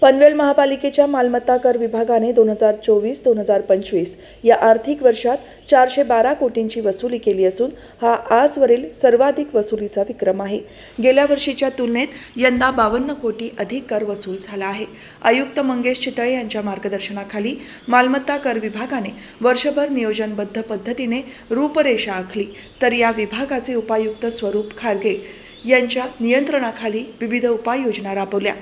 पनवेल महापालिकेच्या मालमत्ता कर विभागाने 2024-2025 या आर्थिक वर्षात 412 कोटींची वसुली केली असून हा आजवरील सर्वाधिक वसुलीचा विक्रम आहे। गेल्या वर्षीच्या तुलनेत यंदा 52 कोटी अधिक कर वसूल झाला आहे। आयुक्त मंगेश चितळे यांच्या मार्गदर्शनाखाली मालमत्ता कर विभागाने वर्षभर नियोजनबद्ध पद्धतीने रूपरेषा आखली, तर या विभागाचे उपायुक्त स्वरूप खारगे यांच्या नियंत्रणाखाली विविध उपाययोजना राबवल्या।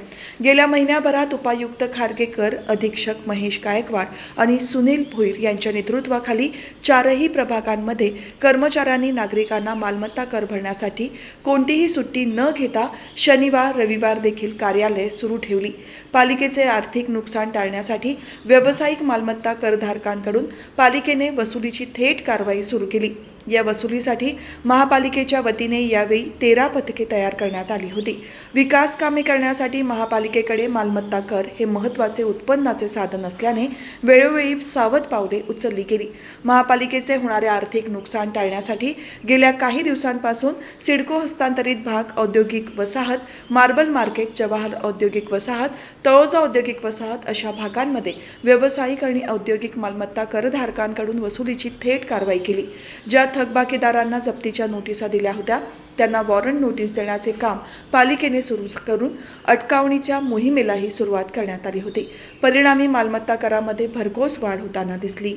गेल्या महिन्याभरात उपायुक्त खारगे, कर अधीक्षक महेश गायकवाड आणि सुनील भोईर यांच्या नेतृत्वाखाली चारही प्रभागांमध्ये कर्मचाऱ्यांनी नागरिकांना मालमत्ता कर भरण्यासाठी कोणतीही सुट्टी न घेता शनिवार रविवार देखील कार्यालय सुरू ठेवली। पालिकेचे आर्थिक नुकसान टाळण्यासाठी व्यावसायिक मालमत्ता करधारकांकडून पालिकेने वसुलीची थेट कारवाई सुरू केली। या वसुलीसाठी महापालिकेच्या वतीने यावेळी 13 पथके तयार करण्यात आली होती। विकास कामे करण्यासाठी महापालिकेकडे मालमत्ता कर हे महत्त्वाचे उत्पन्नाचे साधन असल्याने वेळोवेळी सावध पावले उचलली गेली। महापालिकेचे होणारे आर्थिक नुकसान टाळण्यासाठी गेल्या काही दिवसांपासून सिडको हस्तांतरित भाग, औद्योगिक वसाहत, मार्बल मार्केट, जवाहर औद्योगिक वसाहत, तळोजा औद्योगिक वसाहत अशा भागांमध्ये व्यावसायिक आणि औद्योगिक मालमत्ता करधारकांकडून वसुलीची थेट कारवाई केली। ज्या थकबाकीदारांना जप्तीच्या नोटिसा दिल्या होत्या त्यांना वॉरंट नोटीस देण्याचे काम पालिकेने सुरू करून अटकावणीच्या मोहिमेलाही सुरुवात करण्यात आली होती। परिणामी मालमत्ता करामध्ये भरघोस वाढ होताना दिसली।